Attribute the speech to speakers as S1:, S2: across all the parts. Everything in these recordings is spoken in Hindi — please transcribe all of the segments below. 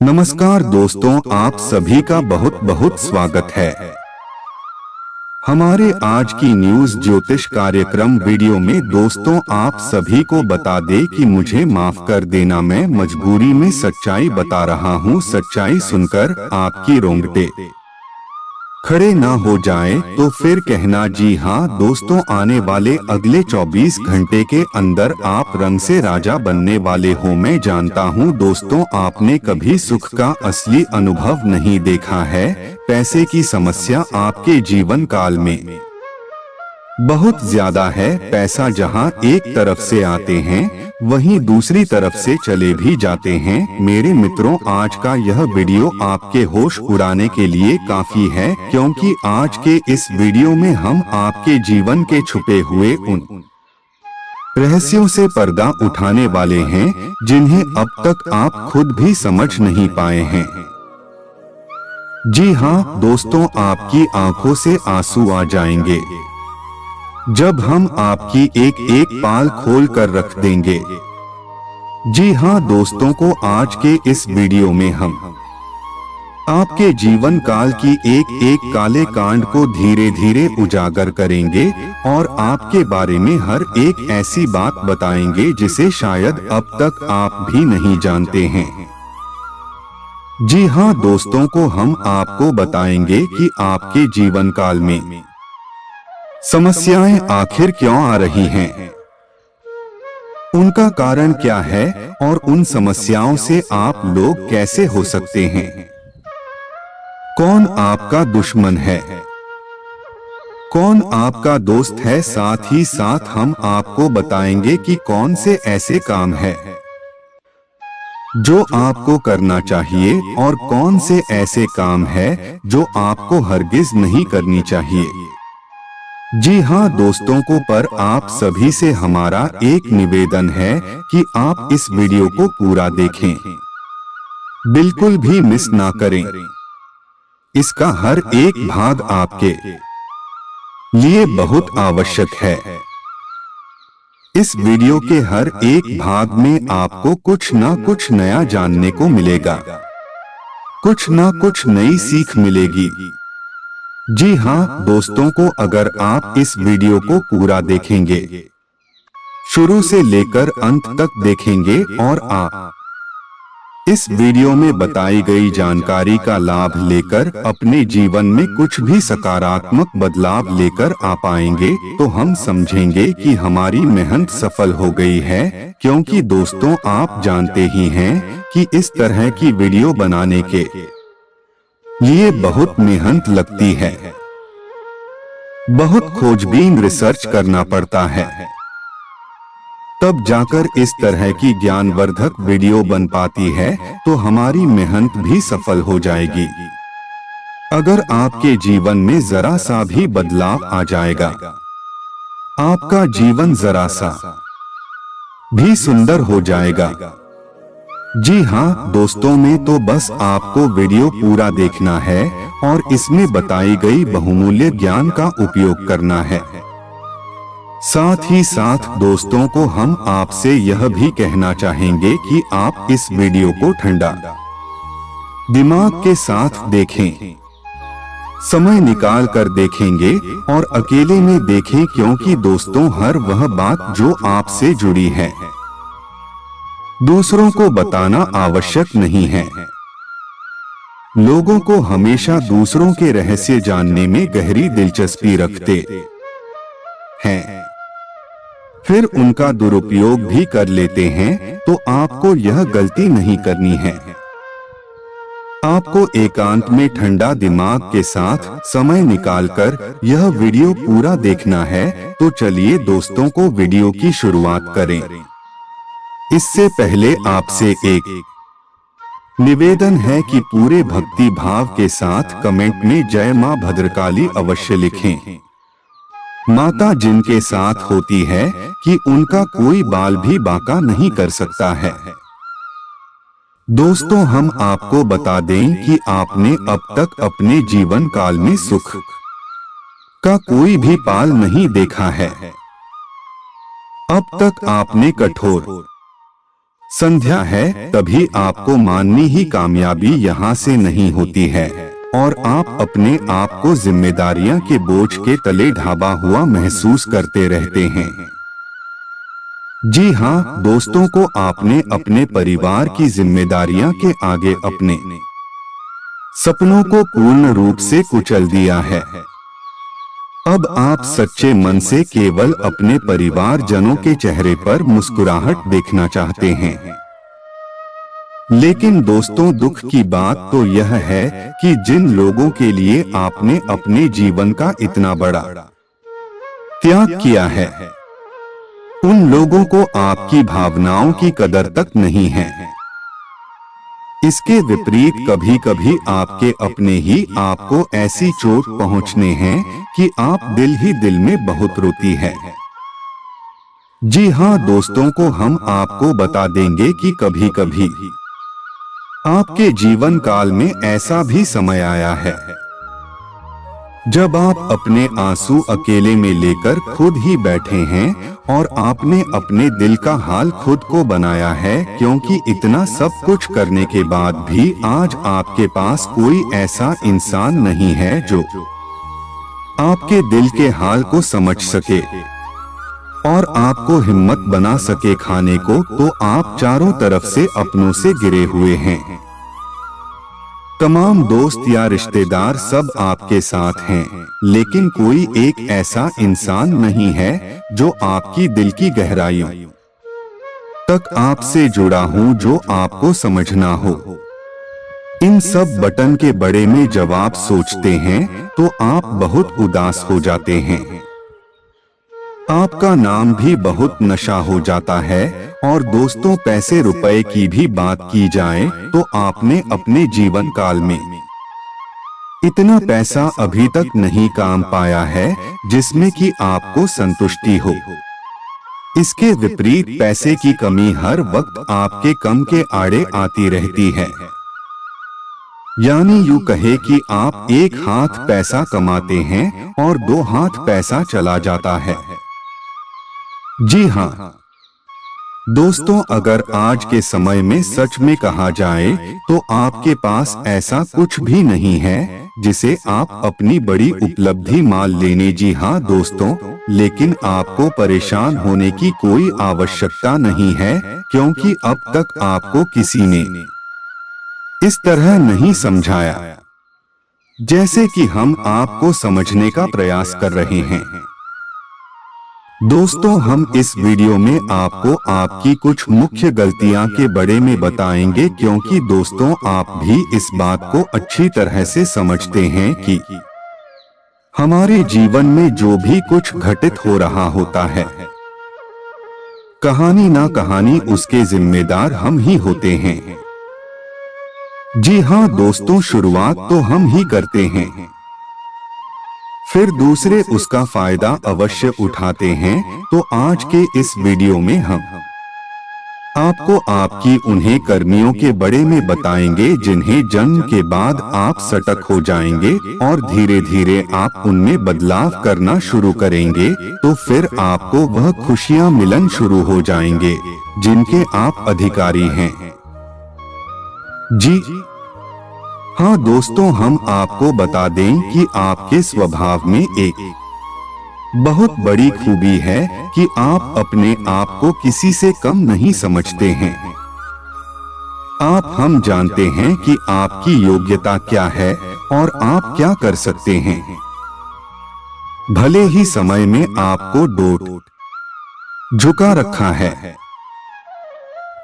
S1: नमस्कार दोस्तों, आप सभी का बहुत बहुत स्वागत है हमारे आज की न्यूज ज्योतिष कार्यक्रम वीडियो में। दोस्तों, आप सभी को बता दे कि मुझे माफ कर देना, मैं मजबूरी में सच्चाई बता रहा हूँ। सच्चाई सुनकर आपकी रोंगटे खड़े ना हो जाए तो फिर कहना जी हाँ। दोस्तों, आने वाले अगले 24 घंटे के अंदर आप रंग से राजा बनने वाले हो। मैं जानता हूँ दोस्तों, आपने कभी सुख का असली अनुभव नहीं देखा है। पैसे की समस्या आपके जीवन काल में बहुत ज्यादा है। पैसा जहाँ एक तरफ से आते हैं वहीं दूसरी तरफ से चले भी जाते हैं। मेरे मित्रों, आज का यह वीडियो आपके होश उड़ाने के लिए काफी है, क्योंकि आज के इस वीडियो में हम आपके जीवन के छुपे हुए उन रहस्यों से पर्दा उठाने वाले हैं जिन्हें अब तक आप खुद भी समझ नहीं पाए हैं। जी हाँ दोस्तों, आपकी आंखों से आंसू आ जाएंगे जब हम आपकी एक एक पाल खोल कर रख देंगे। जी हाँ दोस्तों, को आज के इस वीडियो में हम आपके जीवन काल की एक एक काले कांड को धीरे धीरे उजागर करेंगे और आपके बारे में हर एक ऐसी बात बताएंगे जिसे शायद अब तक आप भी नहीं जानते हैं। जी हाँ दोस्तों, को हम आपको बताएंगे कि आपके जीवन काल में समस्याएं आखिर क्यों आ रही हैं, उनका कारण क्या है और उन समस्याओं से आप लोग कैसे हो सकते हैं। कौन आपका दुश्मन है, कौन आपका दोस्त है। साथ ही साथ हम आपको बताएंगे कि कौन से ऐसे काम है जो आपको करना चाहिए और कौन से ऐसे काम है जो आपको हरगिज नहीं करनी चाहिए। जी हाँ दोस्तों, को पर आप सभी से हमारा एक निवेदन है कि आप इस वीडियो को पूरा देखें, बिल्कुल भी मिस ना करें। इसका हर एक भाग आपके लिए बहुत आवश्यक है। इस वीडियो के हर एक भाग में आपको कुछ ना कुछ नया जानने को मिलेगा, कुछ ना कुछ नई सीख मिलेगी। जी हाँ दोस्तों, को अगर आप इस वीडियो को पूरा देखेंगे, शुरू से लेकर अंत तक देखेंगे और आप इस वीडियो में बताई गई जानकारी का लाभ लेकर अपने जीवन में कुछ भी सकारात्मक बदलाव लेकर आ पाएंगे, तो हम समझेंगे कि हमारी मेहनत सफल हो गई है। क्योंकि दोस्तों, आप जानते ही हैं कि इस तरह की वीडियो बनाने के लिए बहुत मेहनत लगती है, बहुत खोजबीन रिसर्च करना पड़ता है, तब जाकर इस तरह की ज्ञानवर्धक वीडियो बन पाती है। तो हमारी मेहनत भी सफल हो जाएगी अगर आपके जीवन में जरा सा भी बदलाव आ जाएगा। आपका जीवन जरा सा भी सुंदर हो जाएगा। जी हाँ दोस्तों, में तो बस आपको वीडियो पूरा देखना है और इसमें बताई गई बहुमूल्य ज्ञान का उपयोग करना है। साथ ही साथ दोस्तों, को हम आपसे यह भी कहना चाहेंगे कि आप इस वीडियो को ठंडा दिमाग के साथ देखें, समय निकाल कर देखेंगे और अकेले में देखें, क्योंकि दोस्तों हर वह बात जो आपसे जुड़ी है दूसरों को बताना आवश्यक नहीं है। लोगों को हमेशा दूसरों के रहस्य जानने में गहरी दिलचस्पी रखते हैं, फिर उनका दुरुपयोग भी कर लेते हैं। तो आपको यह गलती नहीं करनी है। आपको एकांत में ठंडा दिमाग के साथ समय निकालकर यह वीडियो पूरा देखना है। तो चलिए दोस्तों, को वीडियो की शुरुआत करें। इससे पहले आपसे एक निवेदन है कि पूरे भक्ति भाव के साथ कमेंट में जय मां भद्रकाली अवश्य लिखें। माता जिनके साथ होती है कि उनका कोई बाल भी बांका नहीं कर सकता है। दोस्तों, हम आपको बता दें कि आपने अब तक अपने जीवन काल में सुख का कोई भी पाल नहीं देखा है। अब तक आपने कठोर संध्या है, तभी आपको माननी ही कामयाबी यहाँ से नहीं होती है और आप अपने आप को जिम्मेदारियां के बोझ के तले ढाबा हुआ महसूस करते रहते हैं। जी हाँ दोस्तों, को आपने अपने परिवार की जिम्मेदारियां के आगे अपने सपनों को पूर्ण रूप से कुचल दिया है। अब आप सच्चे मन से केवल अपने परिवारजनों के चेहरे पर मुस्कुराहट देखना चाहते हैं। लेकिन दोस्तों, दुख की बात तो यह है कि जिन लोगों के लिए आपने अपने जीवन का इतना बड़ा त्याग किया है, उन लोगों को आपकी भावनाओं की कदर तक नहीं है। इसके विपरीत कभी कभी आपके अपने ही आपको ऐसी चोट पहुंचने हैं कि आप दिल ही दिल में बहुत रोती है। जी हाँ दोस्तों, को हम आपको बता देंगे कि कभी कभी आपके जीवन काल में ऐसा भी समय आया है जब आप अपने आंसू अकेले में लेकर खुद ही बैठे हैं और आपने अपने दिल का हाल खुद को बनाया है, क्योंकि इतना सब कुछ करने के बाद भी आज आपके पास कोई ऐसा इंसान नहीं है जो आपके दिल के हाल को समझ सके और आपको हिम्मत बना सके खाने को। तो आप चारों तरफ से अपनों से घिरे हुए हैं। तमाम दोस्त या रिश्तेदार सब आपके साथ हैं, लेकिन कोई एक ऐसा इंसान नहीं है जो आपकी दिल की गहराइयों तक आपसे जुड़ा हो, जो आपको समझना हो। इन सब बटन के बड़े में जवाब सोचते हैं तो आप बहुत उदास हो जाते हैं। आपका नाम भी बहुत नशा हो जाता है। और दोस्तों, पैसे रुपए की भी बात की जाए तो आपने अपने जीवन काल में इतना पैसा अभी तक नहीं काम पाया है जिसमें कि आपको संतुष्टि हो। इसके विपरीत पैसे की कमी हर वक्त आपके कम के आड़े आती रहती है। यानी यूं कहे कि आप एक हाथ पैसा कमाते हैं और दो हाथ पैसा चला जाता है। जी हाँ दोस्तों, अगर आज के समय में सच में कहा जाए तो आपके पास ऐसा कुछ भी नहीं है जिसे आप अपनी बड़ी उपलब्धि मान लेने। जी हाँ दोस्तों, लेकिन आपको परेशान होने की कोई आवश्यकता नहीं है, क्योंकि अब तक आपको किसी ने इस तरह नहीं समझाया जैसे कि हम आपको समझने का प्रयास कर रहे हैं। दोस्तों, हम इस वीडियो में आपको आपकी कुछ मुख्य गलतियां के बारे में बताएंगे, क्योंकि दोस्तों आप भी इस बात को अच्छी तरह से समझते हैं कि हमारे जीवन में जो भी कुछ घटित हो रहा होता है, कहानी ना कहानी उसके जिम्मेदार हम ही होते हैं। जी हाँ दोस्तों, शुरुआत तो हम ही करते हैं, फिर दूसरे उसका फायदा अवश्य उठाते हैं। तो आज के इस वीडियो में हम आपको आपकी उन्हें कर्मियों के बारे में बताएंगे जिन्हें जन्म के बाद आप सटक हो जाएंगे और धीरे धीरे आप उनमें बदलाव करना शुरू करेंगे। तो फिर आपको वह खुशियां मिलन शुरू हो जाएंगे जिनके आप अधिकारी हैं। जी हाँ दोस्तों, हम आपको बता दें कि आपके स्वभाव में एक बहुत बड़ी खूबी है कि आप अपने आप को किसी से कम नहीं समझते हैं। हम जानते हैं कि आपकी योग्यता क्या है और आप क्या कर सकते हैं। भले ही समय में आपको डोट झुका रखा है,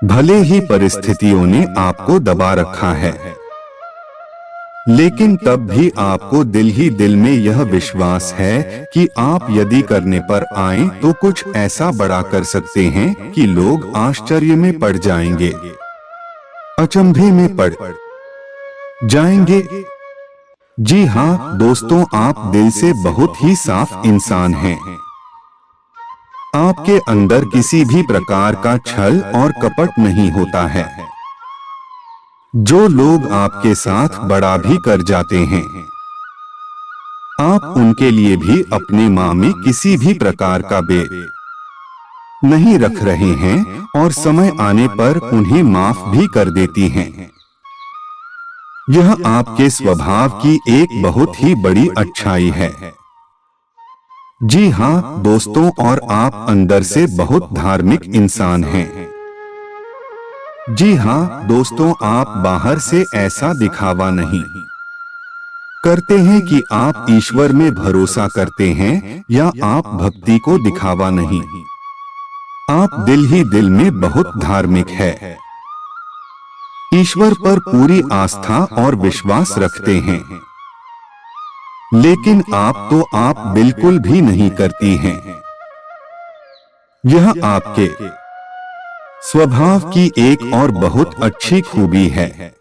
S1: भले ही परिस्थितियों ने आपको दबा रखा है, लेकिन तब भी आपको दिल ही दिल में यह विश्वास है कि आप यदि करने पर आएं तो कुछ ऐसा बड़ा कर सकते हैं कि लोग आश्चर्य में पड़ जाएंगे, अचंभे में पड़ जाएंगे। जी हाँ दोस्तों, आप दिल से बहुत ही साफ इंसान हैं। आपके अंदर किसी भी प्रकार का छल और कपट नहीं होता है। जो लोग आपके साथ बड़ा भी कर जाते हैं, आप उनके लिए भी अपने माँ में किसी भी प्रकार का नहीं रख रहे हैं और समय आने पर उन्हें माफ भी कर देती हैं। यह आपके स्वभाव की एक बहुत ही बड़ी अच्छाई है। जी हाँ दोस्तों, और आप अंदर से बहुत धार्मिक इंसान हैं। जी हाँ दोस्तों, आप बाहर से ऐसा दिखावा नहीं करते हैं कि आप ईश्वर में भरोसा करते हैं या आप भक्ति को दिखावा नहीं। आप दिल ही दिल में बहुत धार्मिक है, ईश्वर पर पूरी आस्था और विश्वास रखते हैं। लेकिन आप बिल्कुल भी नहीं करती हैं। यह आपके स्वभाव की एक और बहुत अच्छी खूबी है।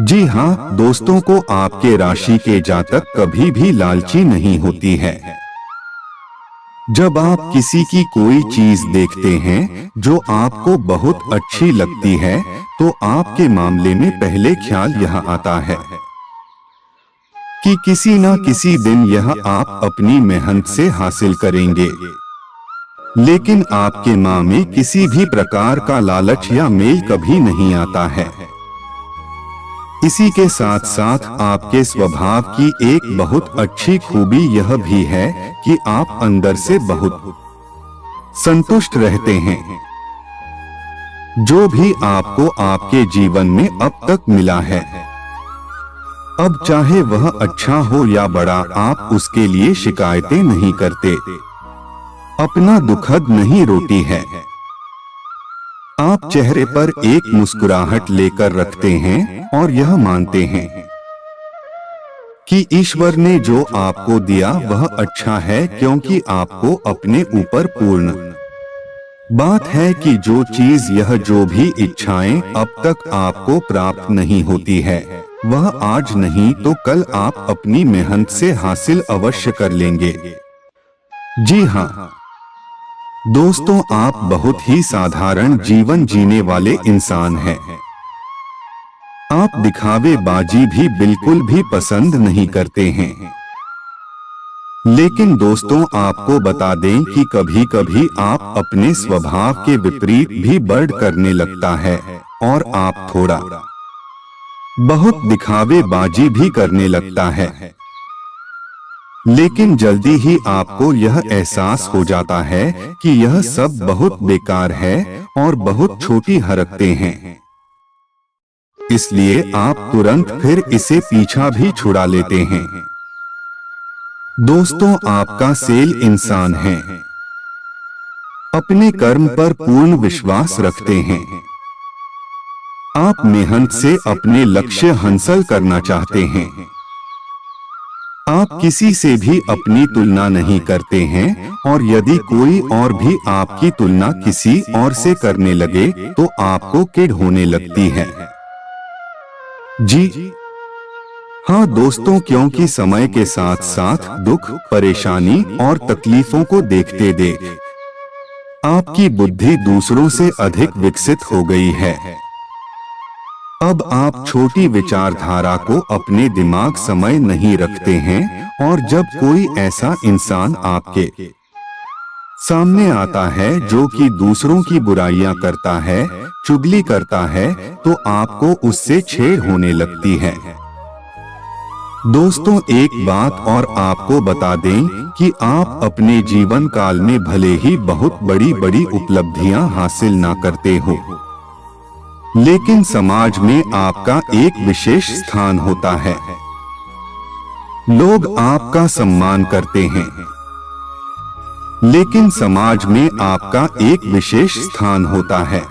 S1: जी हाँ दोस्तों को आपके राशि के जातक कभी भी लालची नहीं होती है। जब आप किसी की कोई चीज देखते हैं जो आपको बहुत अच्छी लगती है तो आपके मामले में पहले ख्याल यह आता है कि किसी न किसी दिन यह आप अपनी मेहनत से हासिल करेंगे। लेकिन आपके मां में किसी भी प्रकार का लालच या मेल कभी नहीं आता है। इसी के साथ साथ आपके स्वभाव की एक बहुत अच्छी खूबी यह भी है कि आप अंदर से बहुत संतुष्ट रहते हैं। जो भी आपको आपके जीवन में अब तक मिला है, अब चाहे वह अच्छा हो या बड़ा, आप उसके लिए शिकायतें नहीं करते, अपना दुखद नहीं रोती है। आप चेहरे पर एक मुस्कुराहट लेकर रखते हैं और यह मानते हैं कि ईश्वर ने जो आपको दिया वह अच्छा है, क्योंकि आपको अपने ऊपर पूर्ण बात है कि जो चीज यह जो भी इच्छाएं अब तक आपको प्राप्त नहीं होती है, वह आज नहीं तो कल आप अपनी मेहनत से हासिल अवश्य कर लेंगे। जी हाँ दोस्तों, आप बहुत ही साधारण जीवन जीने वाले इंसान हैं। आप दिखावेबाजी भी बिल्कुल भी पसंद नहीं करते हैं। लेकिन दोस्तों आपको बता दें कि कभी-कभी आप अपने स्वभाव के विपरीत भी बढ़ करने लगता है और आप थोड़ा बहुत दिखावेबाजी भी करने लगता है। लेकिन जल्दी ही आपको यह एहसास हो जाता है कि यह सब बहुत बेकार है और बहुत छोटी हरकतें हैं। इसलिए आप तुरंत फिर इसे पीछा भी छुड़ा लेते हैं। दोस्तों आपका सेल इंसान है, अपने कर्म पर पूर्ण विश्वास रखते हैं। आप मेहनत से अपने लक्ष्य हासिल करना चाहते हैं। आप किसी से भी अपनी तुलना नहीं करते हैं और यदि कोई और भी आपकी तुलना किसी और से करने लगे तो आपको किड होने लगती है। जी हाँ दोस्तों, क्योंकि समय के साथ साथ दुख, परेशानी और तकलीफों को देखते देख आपकी बुद्धि दूसरों से अधिक विकसित हो गई है। अब आप छोटी विचारधारा को अपने दिमाग समय नहीं रखते हैं और जब कोई ऐसा इंसान आपके सामने आता है जो कि दूसरों की बुराइयां करता है, चुगली करता है, तो आपको उससे छेड़ होने लगती है। दोस्तों एक बात और आपको बता दें कि आप अपने जीवन काल में भले ही बहुत बड़ी-बड़ी उपलब्धियां हासिल ना करते हो, लेकिन समाज में आपका एक विशेष स्थान होता है। लोग आपका सम्मान करते हैं, लेकिन समाज में आपका एक विशेष स्थान होता है।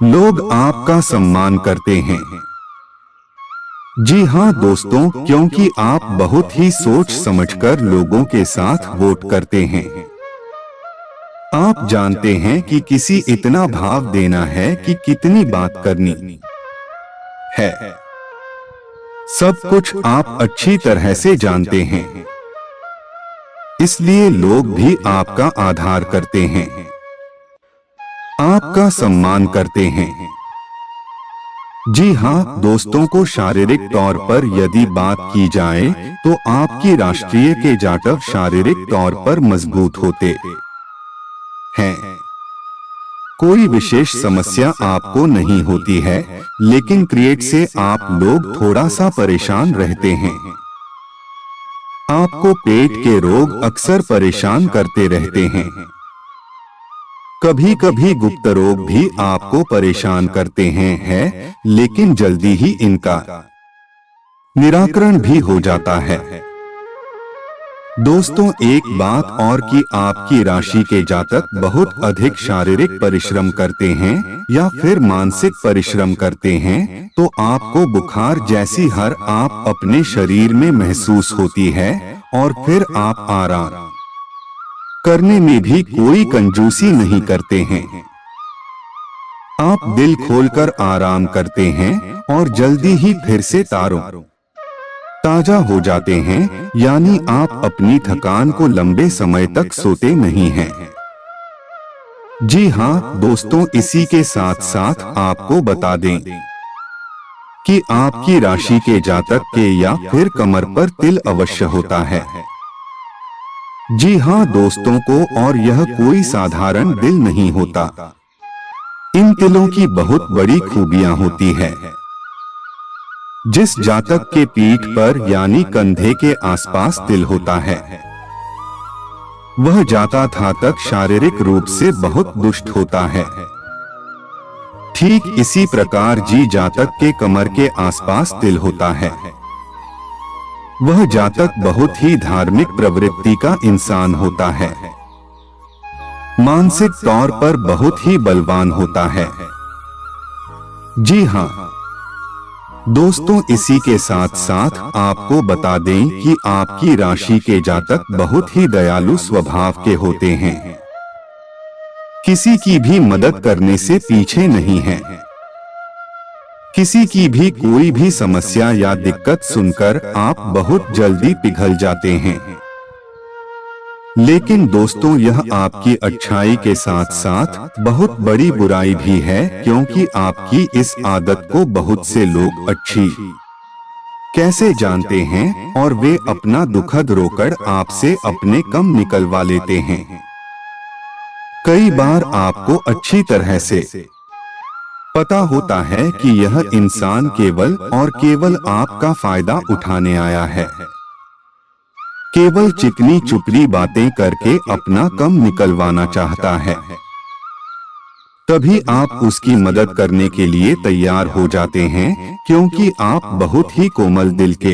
S1: लोग आपका सम्मान करते हैं। जी हाँ दोस्तों, क्योंकि आप बहुत ही सोच समझकर लोगों के साथ वोट करते हैं। आप जानते हैं कि किसी इतना भाव देना है कि कितनी बात करनी है। सब कुछ आप अच्छी तरह से जानते हैं, इसलिए लोग भी आपका आदर करते हैं, आपका सम्मान करते हैं। जी हाँ दोस्तों को शारीरिक तौर पर यदि बात की जाए तो आपकी राष्ट्रीय के जातक शारीरिक तौर पर मजबूत होते हैं। कोई विशेष समस्या आपको नहीं होती है, लेकिन क्रिएट से आप लोग थोड़ा सा परेशान रहते हैं। आपको पेट के रोग अक्सर परेशान करते रहते हैं। कभी कभी गुप्त रोग भी आपको परेशान करते हैं, लेकिन जल्दी ही इनका निराकरण भी हो जाता है। दोस्तों, एक बात और कि आपकी राशि के जातक बहुत अधिक शारीरिक परिश्रम करते हैं या फिर मानसिक परिश्रम करते हैं, तो आपको बुखार जैसी हर आप अपने शरीर में महसूस होती है और फिर आप आराम करने में भी कोई कंजूसी नहीं करते हैं। आप दिल खोलकर आराम करते हैं और जल्दी ही फिर से ताजा हो जाते हैं, यानी आप अपनी थकान को लंबे समय तक सोते नहीं हैं। जी हाँ दोस्तों, इसी के साथ साथ आपको बता दें कि आपकी राशि के जातक के या फिर कमर पर तिल अवश्य होता है। जी हाँ दोस्तों को, और यह कोई साधारण दिल नहीं होता। इन तिलों की बहुत बड़ी खूबियां होती है। जिस जातक के पीठ पर यानी कंधे के आसपास तिल होता है, वह जातक शारीरिक रूप से बहुत दुष्ट होता है। ठीक इसी प्रकार जी जातक के कमर के आसपास तिल होता है, वह जातक बहुत ही धार्मिक प्रवृत्ति का इंसान होता है, मानसिक तौर पर बहुत ही बलवान होता है। जी हाँ दोस्तों, इसी के साथ साथ आपको बता दें कि आपकी राशि के जातक बहुत ही दयालु स्वभाव के होते हैं, किसी की भी मदद करने से पीछे नहीं हैं। किसी की भी कोई भी समस्या या दिक्कत सुनकर आप बहुत जल्दी पिघल जाते हैं। लेकिन दोस्तों, यह आपकी अच्छाई के साथ साथ बहुत बड़ी बुराई भी है, क्योंकि आपकी इस आदत को बहुत से लोग अच्छी कैसे जानते हैं और वे अपना दुखद रोकड़ आपसे अपने कम निकलवा लेते हैं। कई बार आपको अच्छी तरह से पता होता है कि यह इंसान केवल और केवल आपका फायदा उठाने आया है, केवल चिकनी चुपड़ी बातें करके अपना कम निकलवाना चाहता है। तभी आप उसकी मदद करने के लिए तैयार हो जाते हैं, क्योंकि आप बहुत ही कोमल दिल के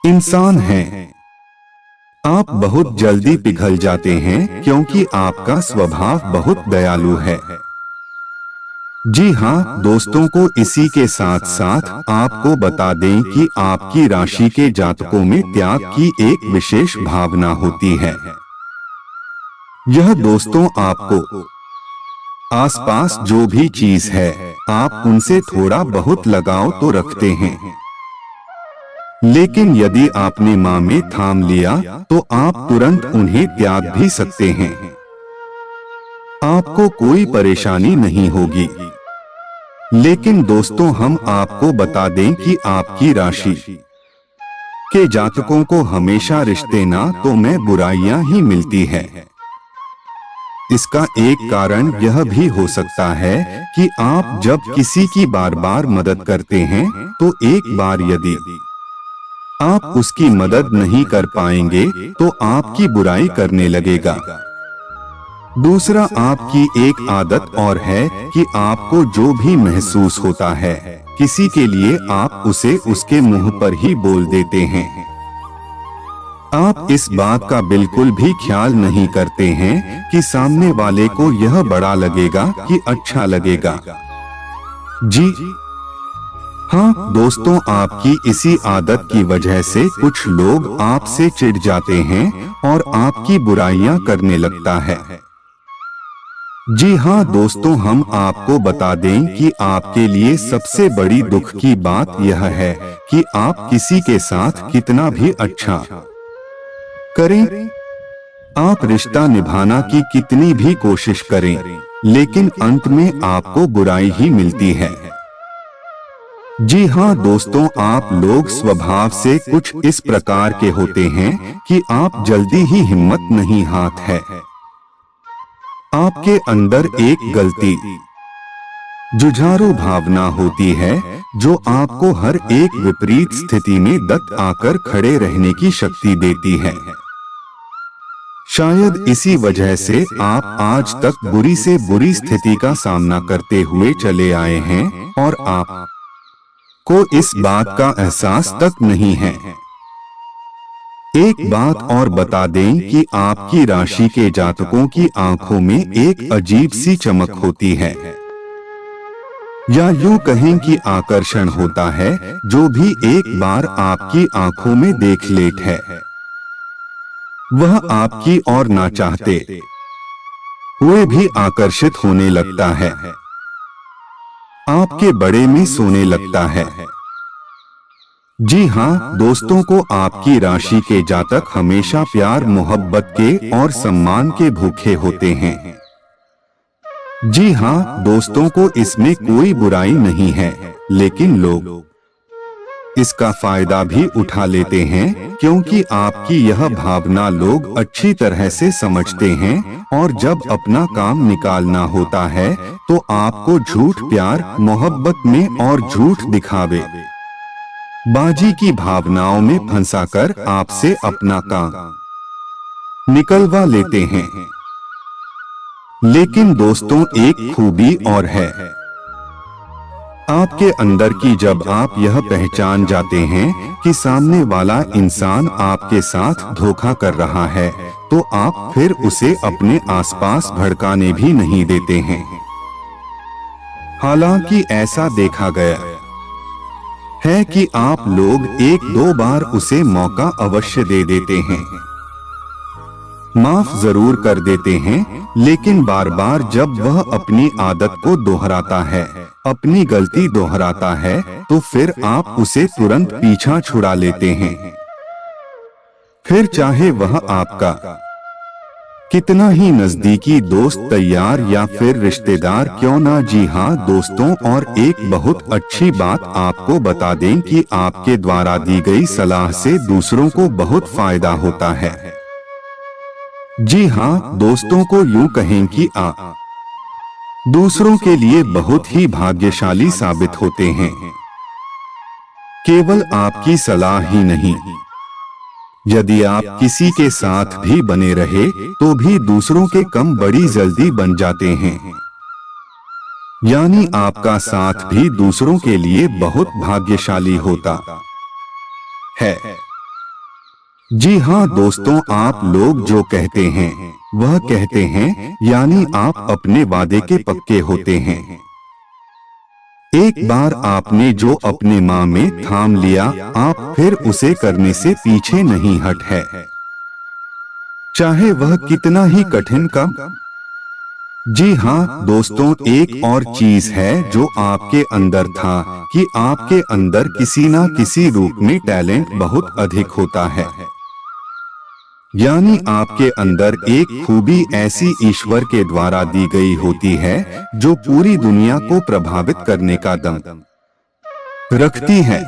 S1: इंसान हैं। आप बहुत जल्दी पिघल जाते हैं, क्योंकि आपका स्वभाव बहुत दयालु है। जी हाँ दोस्तों को, इसी के साथ साथ आपको बता दें कि आपकी राशि के जातकों में त्याग की एक विशेष भावना होती है। यह दोस्तों आपको आसपास जो भी चीज है, आप उनसे थोड़ा बहुत लगाव तो रखते हैं, लेकिन यदि आपने माँ में थाम लिया तो आप तुरंत उन्हें त्याग भी सकते हैं। आपको कोई परेशानी नहीं होगी। लेकिन दोस्तों, हम आपको बता दें कि आपकी राशि के जातकों को हमेशा रिश्ते ना तो में बुराइयां ही मिलती है। इसका एक कारण यह भी हो सकता है कि आप जब किसी की बार बार मदद करते हैं, तो एक बार यदि आप उसकी मदद नहीं कर पाएंगे तो आपकी बुराई करने लगेगा। दूसरा, आपकी एक आदत और है कि आपको जो भी महसूस होता है किसी के लिए, आप उसे उसके मुंह पर ही बोल देते हैं। आप इस बात का बिल्कुल भी ख्याल नहीं करते हैं कि सामने वाले को यह बड़ा लगेगा कि अच्छा लगेगा। जी हाँ दोस्तों, आपकी इसी आदत की वजह से कुछ लोग आपसे चिढ़ जाते हैं और आपकी बुराइयां करने लगता है। जी हाँ दोस्तों, हम आपको बता दें कि आपके लिए सबसे बड़ी दुख की बात यह है कि आप किसी के साथ कितना भी अच्छा करें, आप रिश्ता निभाना की कितनी भी कोशिश करें, लेकिन अंत में आपको बुराई ही मिलती है। जी हाँ दोस्तों, आप लोग स्वभाव से कुछ इस प्रकार के होते हैं कि आप जल्दी ही हिम्मत नहीं हाथ है। आपके अंदर एक गलती जुझारू भावना होती है जो आपको हर एक विपरीत स्थिति में डट आकर खड़े रहने की शक्ति देती है। शायद इसी वजह से आप आज तक बुरी से बुरी स्थिति का सामना करते हुए चले आए हैं और आपको इस बात का एहसास तक नहीं है। एक बात और बता दें कि आपकी राशि के जातकों की आंखों में एक अजीब सी चमक होती है, या यूं कहें कि आकर्षण होता है। जो भी एक बार आपकी आंखों में देख लेता है वह आपकी ओर ना चाहते हुए भी आकर्षित होने लगता है, आपके बड़े में सोने लगता है। जी हाँ दोस्तों, को आपकी राशि के जातक हमेशा प्यार मोहब्बत के और सम्मान के भूखे होते हैं। जी हाँ दोस्तों, को इसमें कोई बुराई नहीं है, लेकिन लोग इसका फायदा भी उठा लेते हैं क्योंकि आपकी यह भावना लोग अच्छी तरह से समझते हैं और जब अपना काम निकालना होता है तो आपको झूठ प्यार मोहब्बत में और झूठ दिखावे बाजी की भावनाओं में फंसाकर आपसे अपना काम निकलवा लेते हैं। लेकिन दोस्तों एक खूबी और है आपके अंदर की। जब आप यह पहचान जाते हैं कि सामने वाला इंसान आपके साथ धोखा कर रहा है तो आप फिर उसे अपने आसपास भड़काने भी नहीं देते हैं। हालांकि ऐसा देखा गया है कि आप लोग एक दो बार उसे मौका अवश्य दे देते हैं, माफ जरूर कर देते हैं, लेकिन बार बार जब वह अपनी आदत को दोहराता है, अपनी गलती दोहराता है, तो फिर आप उसे तुरंत पीछा छुड़ा लेते हैं। फिर चाहे वह आपका कितना ही नजदीकी दोस्त तैयार या फिर रिश्तेदार क्यों ना। जी हाँ दोस्तों, और एक बहुत अच्छी बात आपको बता दें कि आपके द्वारा दी गई सलाह से दूसरों को बहुत फायदा होता है। जी हाँ दोस्तों, को यूं कहें कि आप दूसरों के लिए बहुत ही भाग्यशाली साबित होते हैं। केवल आपकी सलाह ही नहीं, यदि आप किसी के साथ भी बने रहे तो भी दूसरों के कम बड़ी जल्दी बन जाते हैं। यानी आपका साथ भी दूसरों के लिए बहुत भाग्यशाली होता है। जी हाँ दोस्तों, आप लोग जो कहते हैं वह कहते हैं, यानी आप अपने वादे के पक्के होते हैं। एक बार आपने जो अपने माँ में थाम लिया, आप फिर उसे करने से पीछे नहीं हट है, चाहे वह कितना ही कठिन काम। जी हाँ दोस्तों, एक और चीज है जो आपके अंदर था कि आपके अंदर किसी ना किसी रूप में टैलेंट बहुत अधिक होता है। यानी आपके अंदर एक खूबी ऐसी ईश्वर के द्वारा दी गई होती है जो पूरी दुनिया को प्रभावित करने का दम रखती है।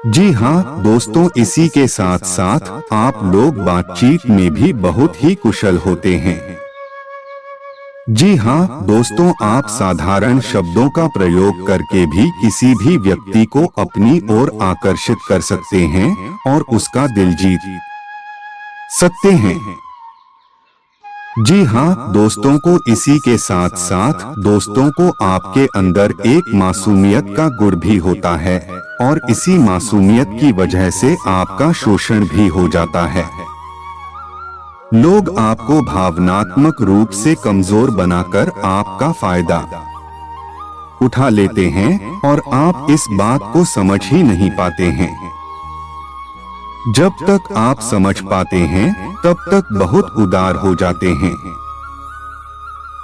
S1: जी हाँ दोस्तों, इसी के साथ साथ आप लोग बातचीत में भी बहुत ही कुशल होते हैं। जी हाँ दोस्तों, आप साधारण शब्दों का प्रयोग करके भी किसी भी व्यक्ति को अपनी ओर आकर्षित कर सकते हैं और उसका दिल जीत सकते हैं। जी हाँ दोस्तों, को इसी के साथ साथ दोस्तों को आपके अंदर एक मासूमियत का गुण भी होता है और इसी मासूमियत की वजह से आपका शोषण भी हो जाता है। लोग आपको भावनात्मक रूप से कमजोर बनाकर आपका फायदा उठा लेते हैं और आप इस बात को समझ ही नहीं पाते हैं। जब तक आप समझ पाते हैं तब तक बहुत उदार हो जाते हैं।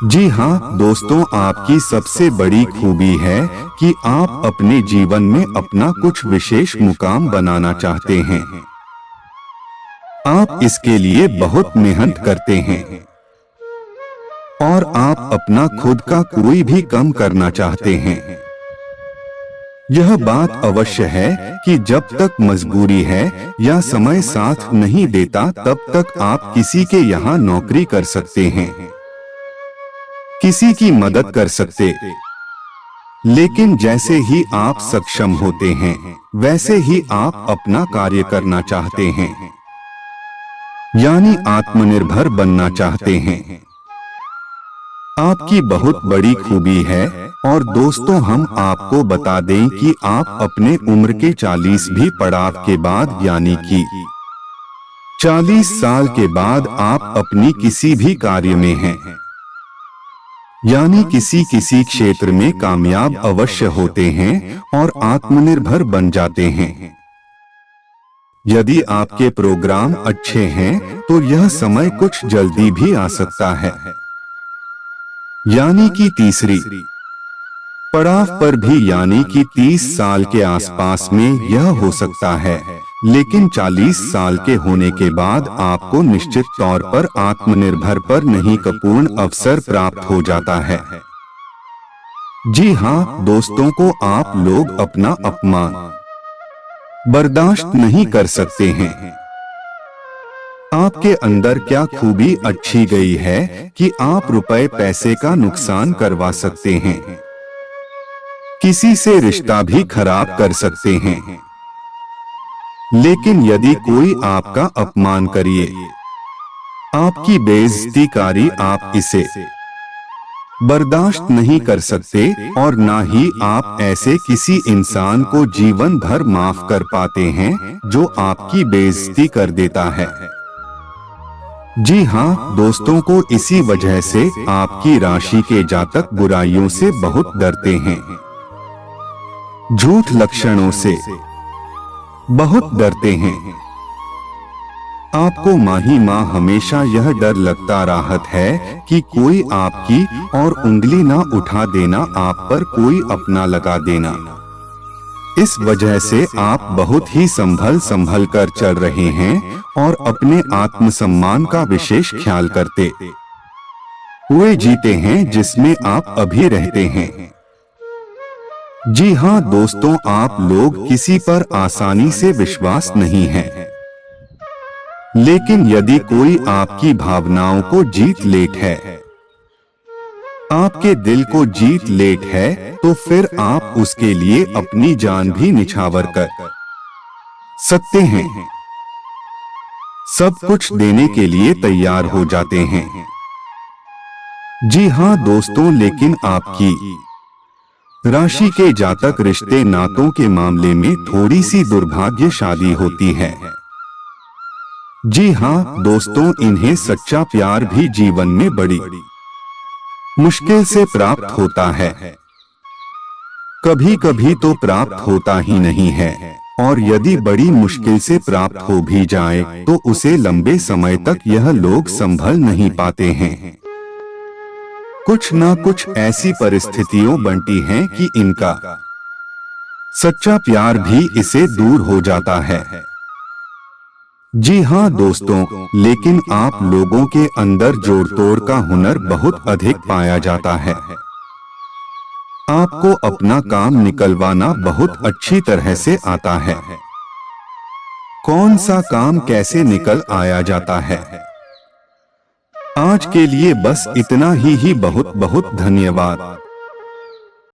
S1: जी हाँ दोस्तों, आपकी सबसे बड़ी खूबी है कि आप अपने जीवन में अपना कुछ विशेष मुकाम बनाना चाहते हैं। आप इसके लिए बहुत मेहनत करते हैं और आप अपना खुद का कोई भी कम करना चाहते हैं। यह बात अवश्य है कि जब तक मजबूरी है या समय साथ नहीं देता तब तक आप किसी के यहाँ नौकरी कर सकते हैं, किसी की मदद कर सकते, लेकिन जैसे ही आप सक्षम होते हैं वैसे ही आप अपना कार्य करना चाहते हैं, यानी आत्मनिर्भर बनना चाहते हैं। आपकी बहुत बड़ी खूबी है। और दोस्तों, हम आपको बता दें कि आप अपने उम्र के 40 भी पड़ाव के बाद यानी कि 40 साल के बाद आप अपनी किसी भी कार्य में हैं, यानी किसी क्षेत्र में कामयाब अवश्य होते हैं और आत्मनिर्भर बन जाते हैं। यदि आपके प्रोग्राम अच्छे हैं तो यह समय कुछ जल्दी भी आ सकता है, यानी कि तीसरी पड़ाव पर भी, यानी कि 30 साल के आसपास में यह हो सकता है। लेकिन 40 साल के होने के बाद आपको निश्चित तौर पर आत्मनिर्भर पर नहीं का पूर्ण अवसर प्राप्त हो जाता है। जी हाँ दोस्तों, को आप लोग अपना अपमान बर्दाश्त नहीं कर सकते हैं। आपके अंदर क्या खूबी अच्छी गई है कि आप रुपए पैसे का नुकसान करवा सकते हैं, किसी से रिश्ता भी खराब कर सकते हैं। लेकिन यदि कोई आपका अपमान करिए, आपकी बेइज्जती करी, आप इसे बर्दाश्त नहीं कर सकते और ना ही आप ऐसे किसी इंसान को जीवन भर माफ कर पाते हैं जो आपकी बेइज्जती कर देता है। जी हाँ दोस्तों, को इसी वजह से आपकी राशि के जातक बुराइयों से बहुत डरते हैं, झूठ लक्षणों से बहुत डरते हैं। आपको माही माह हमेशा यह डर लगता राहत है कि कोई आपकी और उंगली ना उठा देना, आप पर कोई अपना लगा देना। इस वजह से आप बहुत ही संभल कर चल रहे हैं और अपने आत्मसम्मान का विशेष ख्याल करते हुए जीते हैं जिसमें आप अभी रहते हैं। जी हाँ दोस्तों, आप लोग किसी पर आसानी से विश्वास नहीं है, लेकिन यदि कोई आपकी भावनाओं को जीत लेट है, आपके दिल को जीत लेट है, तो फिर आप उसके लिए अपनी जान भी निछावर कर सकते हैं, सब कुछ देने के लिए तैयार हो जाते हैं। जी हाँ दोस्तों, लेकिन आपकी राशि के जातक रिश्ते नातों के मामले में थोड़ी सी दुर्भाग्यशाली होती है। जी हाँ दोस्तों, इन्हें सच्चा प्यार भी जीवन में बड़ी मुश्किल से प्राप्त होता है, कभी कभी तो प्राप्त होता ही नहीं है, और यदि बड़ी मुश्किल से प्राप्त हो भी जाए तो उसे लंबे समय तक यह लोग संभल नहीं पाते हैं। कुछ ना कुछ ऐसी परिस्थितियों बनती हैं कि इनका सच्चा प्यार भी इसे दूर हो जाता है। जी हाँ दोस्तों, लेकिन आप लोगों के अंदर जोड़ तोड़ का हुनर बहुत अधिक पाया जाता है। आपको अपना काम निकलवाना बहुत अच्छी तरह से आता है। कौन सा काम कैसे निकल आया जाता है। आज के लिए बस इतना ही बहुत बहुत धन्यवाद।